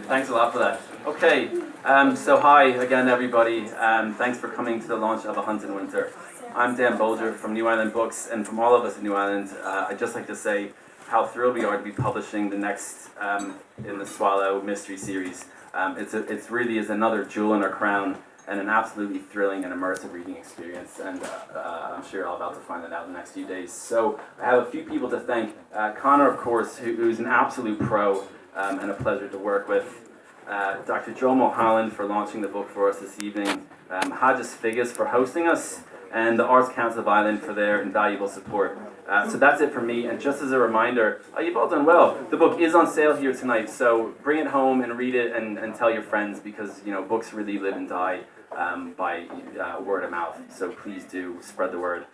Thanks a lot for that. Okay, so hi again everybody. Thanks for coming to the launch of A Hunt in Winter. I'm Dan Bolger from New Island Books, and from all of us in New Island, I'd just like to say how thrilled we are to be publishing the next in the Swallow mystery series. It's really is another jewel in our crown and an absolutely thrilling and immersive reading experience, and I'm sure you're all about to find that out in the next few days. So I have a few people to thank. Conor, of course, who's an absolute pro and a pleasure to work with. Dr. Joe Mulholland for launching the book for us this evening. Hoggis Figgis for hosting us, and the Arts Council of Ireland for their invaluable support. So that's it from me, and just as a reminder, you've all done well. The book is on sale here tonight, so bring it home and read it and tell your friends, because books really live and die by word of mouth, so please do spread the word.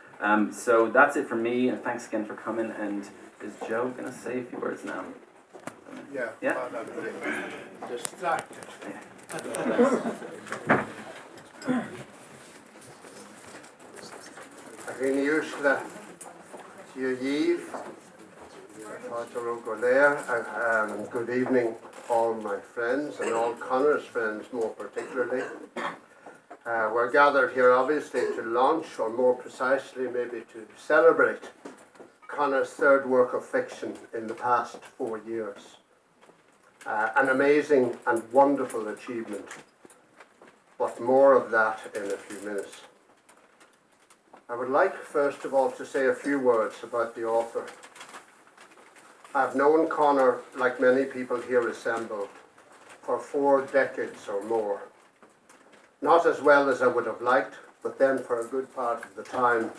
So that's it from me, and thanks again for coming. And is Joe going to say a few words now? Yeah? Distracted. Rinne Ushla, Yiv, good evening, all my friends and all Conor's friends more particularly. We're gathered here obviously to launch, or more precisely maybe to celebrate, Conor's third work of fiction in the past 4 years. An amazing and wonderful achievement, but more of that in a few minutes. I would like first of all to say a few words about the author. I've known Conor, like many people here assembled, for 4 decades or more. Not as well as I would have liked, but then for a good part of the time,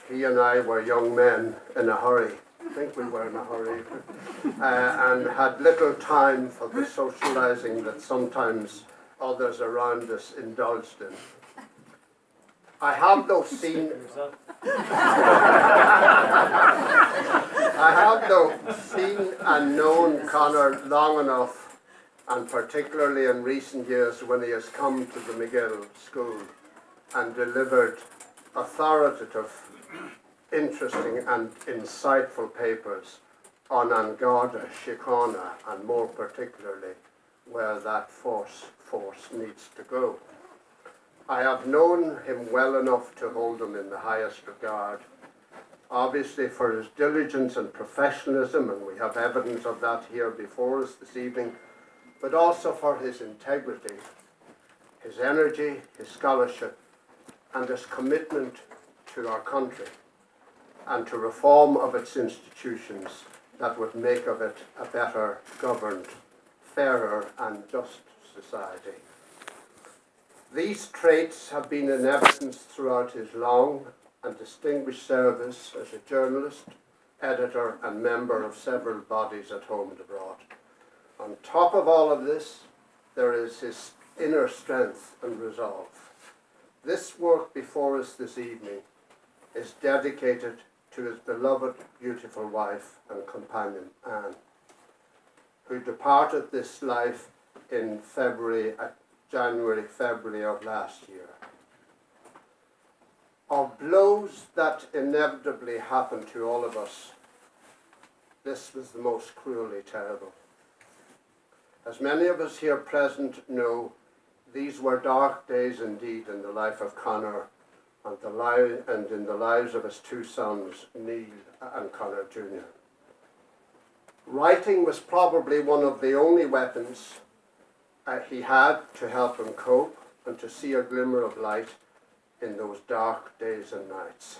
he and I were young men in a hurry. I think we were in a hurry, and had little time for the socializing that sometimes others around us indulged in. I have though seen and known Conor long enough, and particularly in recent years when he has come to the McGill School and delivered authoritative, interesting and insightful papers on An Garda Síochána, and more particularly where that force needs to go. I have known him well enough to hold him in the highest regard, obviously for his diligence and professionalism, and we have evidence of that here before us this evening, but also for his integrity, his energy, his scholarship, and his commitment to our country and to reform of its institutions that would make of it a better governed, fairer and just society. These traits have been in evidence throughout his long and distinguished service as a journalist, editor and member of several bodies at home and abroad. On top of all of this, there is his inner strength and resolve. This work before us this evening is dedicated to his beloved, beautiful wife and companion, Anne, who departed this life in January, February of last year. Of blows that inevitably happened to all of us, this was the most cruelly terrible. As many of us here present know, these were dark days indeed in the life of Conor and in the lives of his 2 sons, Neil and Conor Jr. Writing was probably one of the only weapons he had to help him cope and to see a glimmer of light in those dark days and nights.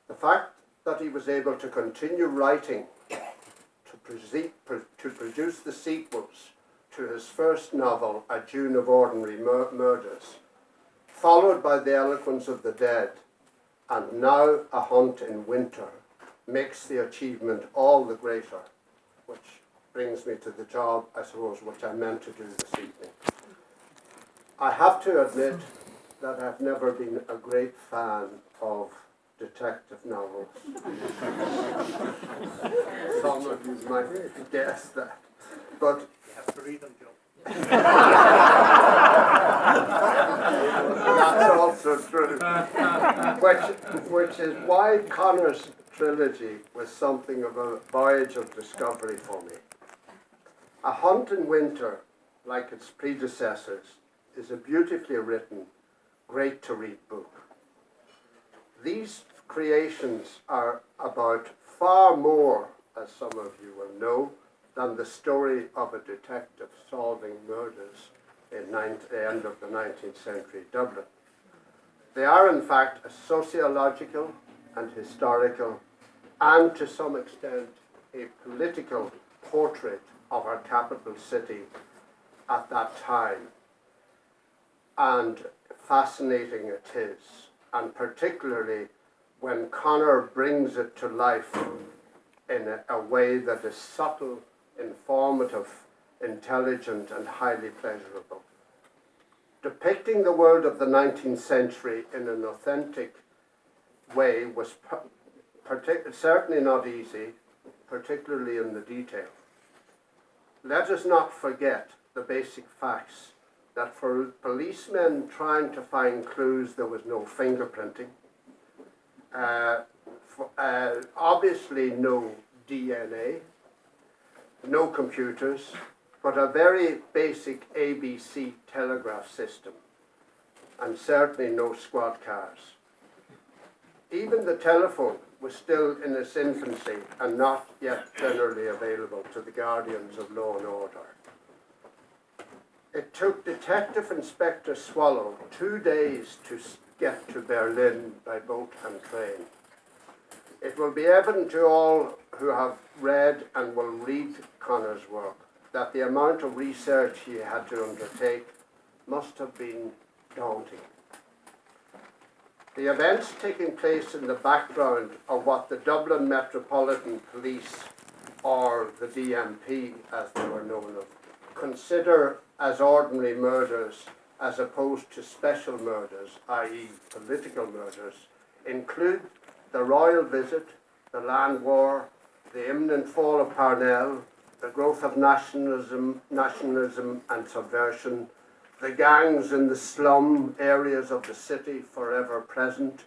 The fact that he was able to continue writing to produce the sequels to his first novel, A June of Ordinary Murders, followed by The Eloquence of the Dead, and now A Hunt in Winter, makes the achievement all the greater, which brings me to the job, I suppose, which I meant to do this evening. I have to admit that I've never been a great fan of detective novels. Some of you might guess that, but you have to read them, Joe. That's also true. Which is why Conor's trilogy was something of a voyage of discovery for me. A Hunt in Winter like its predecessors, is a beautifully written, great-to-read book. These creations are about far more, as some of you will know, than the story of a detective solving murders in the end of the 19th century Dublin. They are, in fact, a sociological and historical, and to some extent, a political portrait of our capital city at that time. And fascinating it is, and particularly when Conor brings it to life in a way that is subtle, informative, intelligent, and highly pleasurable. Depicting the world of the 19th century in an authentic way was certainly not easy, particularly in the detail. Let us not forget the basic facts that for policemen trying to find clues, there was no fingerprinting, obviously no DNA, no computers, but a very basic ABC telegraph system, and certainly no squad cars. Even the telephone was still in its infancy and not yet generally available to the guardians of law and order. It took Detective Inspector Swallow 2 days to get to Berlin by boat and train. It will be evident to all who have read and will read Conor's work that the amount of research he had to undertake must have been daunting. The events taking place in the background of what the Dublin Metropolitan Police, or the DMP as they were known of, consider as ordinary murders as opposed to special murders, i.e. political murders, include the royal visit, the land war, the imminent fall of Parnell, the growth of nationalism and subversion, the gangs in the slum areas of the city forever present,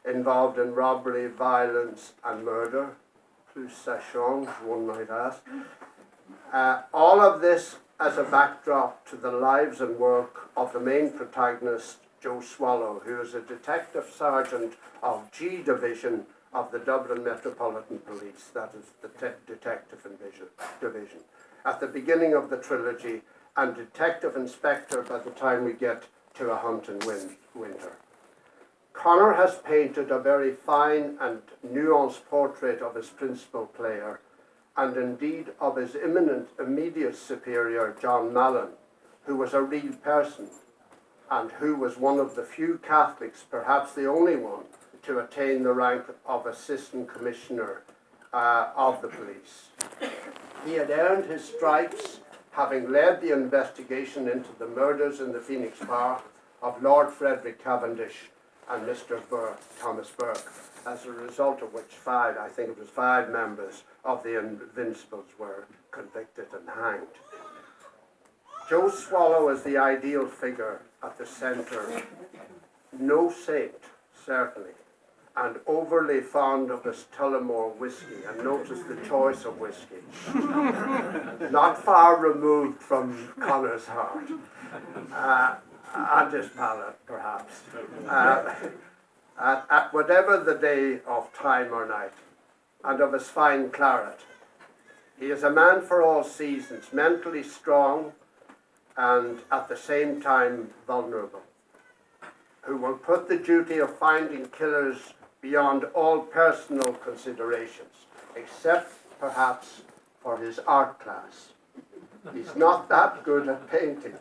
involved in robbery, violence and murder, plus ça change, one might ask. All of this as a backdrop to the lives and work of the main protagonist, Joe Swallow, who is a detective sergeant of G Division of the Dublin Metropolitan Police, that is the Detective Division, at the beginning of the trilogy, and Detective Inspector by the time we get to A Hunt in Winter. Conor has painted a very fine and nuanced portrait of his principal player, and indeed of his immediate superior, John Mulholland, who was a real person, and who was one of the few Catholics, perhaps the only one, to attain the rank of Assistant Commissioner of the police. He had earned his stripes, having led the investigation into the murders in the Phoenix Park of Lord Frederick Cavendish and Mr. Burke, Thomas Burke, as a result of which five members of the Invincibles were convicted and hanged. Joe Swallow is the ideal figure at the centre, no saint, certainly, and overly fond of his Tullamore whiskey, and notice the choice of whiskey. Not far removed from Conor's heart, and his palate, perhaps. At whatever the day of time or night, and of his fine claret. He is a man for all seasons, mentally strong, and at the same time vulnerable, who will put the duty of finding killers beyond all personal considerations, except perhaps for his art class. He's not that good at painting,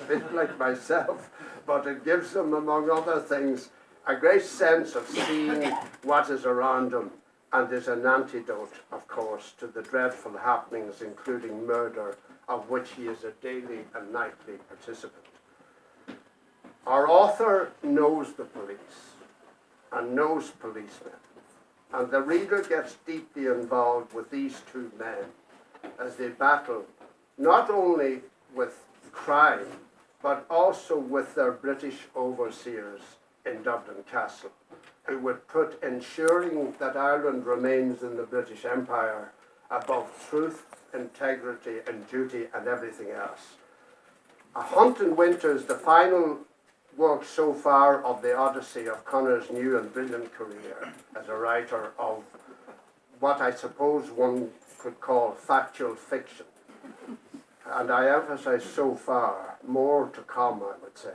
a bit like myself, but it gives him, among other things, a great sense of seeing what is around him, and is an antidote, of course, to the dreadful happenings, including murder, of which he is a daily and nightly participant. Our author knows the police and knows policemen, and the reader gets deeply involved with these two men as they battle not only with crime, but also with their British overseers in Dublin Castle, who would put ensuring that Ireland remains in the British Empire above truth, integrity and duty and everything else. A Hunt in Winter is the final work so far of the odyssey of Conor's new and brilliant career as a writer of what I suppose one could call factual fiction. And I emphasize so far, more to come, I would say.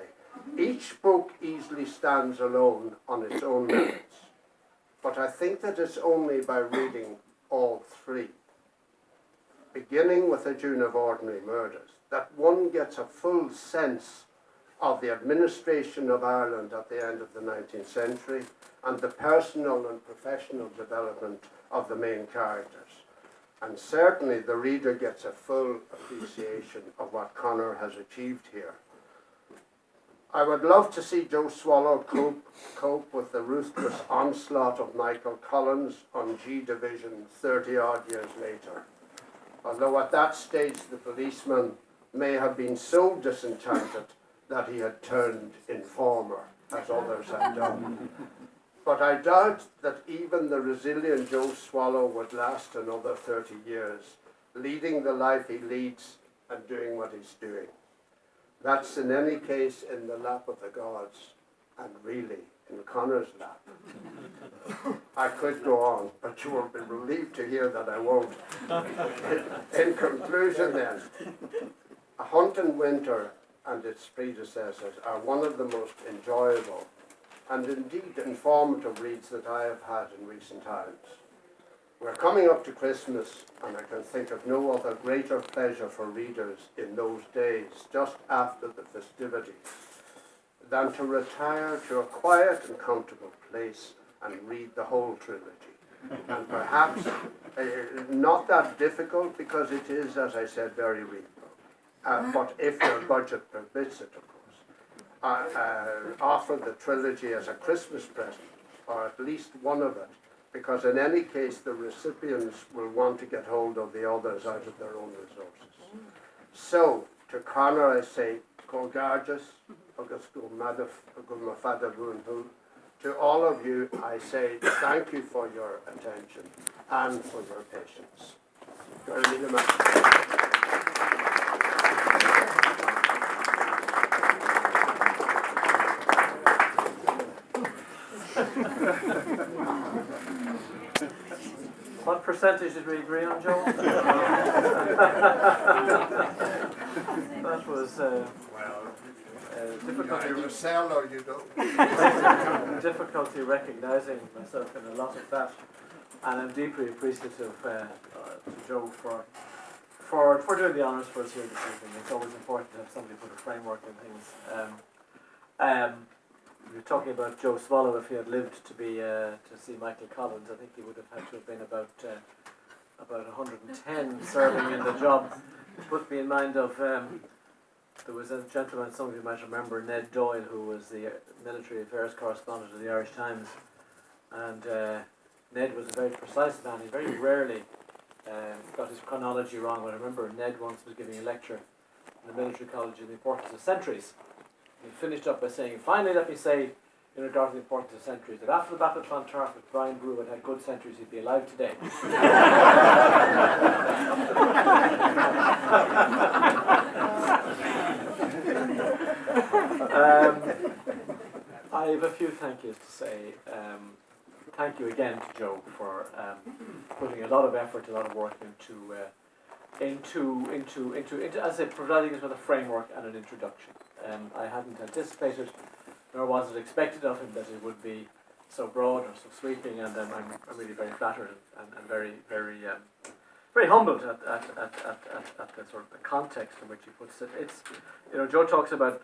Each book easily stands alone on its own merits, but I think that it's only by reading all three, beginning with A June of Ordinary Murders, that one gets a full sense of the administration of Ireland at the end of the 19th century and the personal and professional development of the main characters. And certainly the reader gets a full appreciation of what Conor has achieved here. I would love to see Joe Swallow cope with the ruthless onslaught of Michael Collins on G Division 30-odd years later. Although at that stage the policeman may have been so disenchanted that he had turned informer, as others had done. But I doubt that even the resilient Joe Swallow would last another 30 years, leading the life he leads and doing what he's doing. That's in any case in the lap of the gods, and really in Conor's lap. I could go on, but you will be relieved to hear that I won't. In conclusion then, A Hunt in Winter and its predecessors are one of the most enjoyable and indeed informative reads that I have had in recent times. We're coming up to Christmas, and I can think of no other greater pleasure for readers in those days, just after the festivities, than to retire to a quiet and comfortable place and read the whole trilogy. And perhaps not that difficult, because it is, as I said, very readable. But if your budget permits it, of course. Offer the trilogy as a Christmas present, or at least one of it, because in any case the recipients will want to get hold of the others out of their own resources. So, to Conor I say, Go Gardas, Hoggis Figgis. To all of you I say thank you for your attention and for your patience. What percentage did we agree on, Joe? That was difficulty. You sell or you don't. Difficulty recognising myself in a lot of that, and I'm deeply appreciative to Joe for doing the honours for us here this evening. It's always important to have somebody put a framework in things. We were talking about Joe Swallow. If he had lived to be to see Michael Collins, I think he would have had to have been about 110 serving in the job. It put me in mind of there was a gentleman, some of you might remember, Ned Doyle, who was the military affairs correspondent of the Irish Times, and Ned was a very precise man. He very rarely got his chronology wrong. But I remember Ned once was giving a lecture in the military college on the importance of centuries. He finished up by saying, finally let me say, in regard to the importance of centuries, that after the Battle of Clontarf, if Brian Brew had had good centuries, he'd be alive today. I have a few thank yous to say. Thank you again to Joe for putting a lot of effort, a lot of work into as I say, providing us with a framework and an introduction. I hadn't anticipated, nor was it expected of him, that it would be so broad or so sweeping, and I'm really very flattered and very humbled at the sort of the context in which he puts it. It's, Joe talks about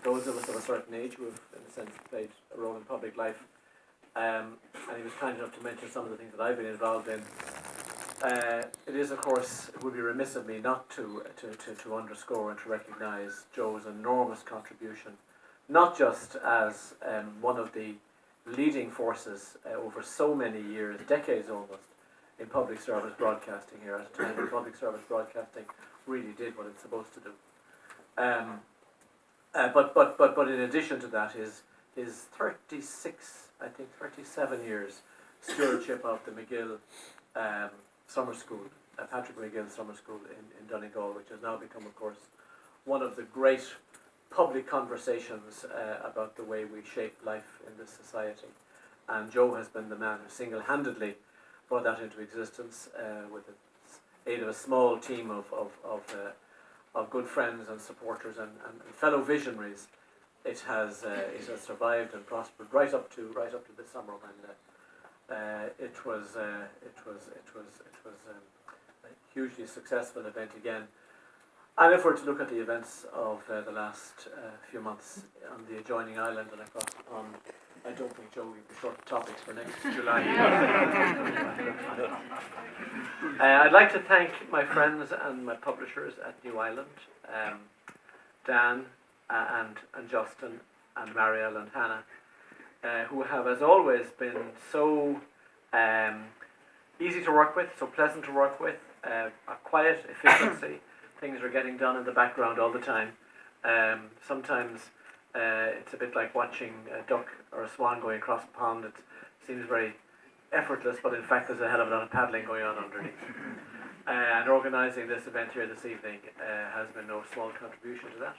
those of us of a certain age who have, in a sense, played a role in public life, and he was kind enough to mention some of the things that I've been involved in. It is, of course, it would be remiss of me not to underscore and to recognise Joe's enormous contribution, not just as one of the leading forces over so many years, decades almost, in public service broadcasting here, at a time when public service broadcasting really did what it's supposed to do. But in addition to that, his 37 years stewardship of the McGill summer school Patrick McGill Summer School in Donegal, which has now become, of course, one of the great public conversations about the way we shape life in this society. And Joe has been the man who single-handedly brought that into existence with the aid of a small team of good friends and supporters and fellow visionaries. It has survived and prospered right up to this summer when it was a hugely successful event again. And if we're to look at the events of the last few months on the adjoining island and across the pond, I don't think Joe will be short of topics for next July. I'd like to thank my friends and my publishers at New Island, Dan and Justin and Marielle and Hannah, who have, as always, been so easy to work with, so pleasant to work with, a quiet efficiency. Things are getting done in the background all the time. Sometimes it's a bit like watching a duck or a swan going across a pond. It seems very effortless, but in fact there's a hell of a lot of paddling going on underneath. And organising this event here this evening has been no small contribution to that.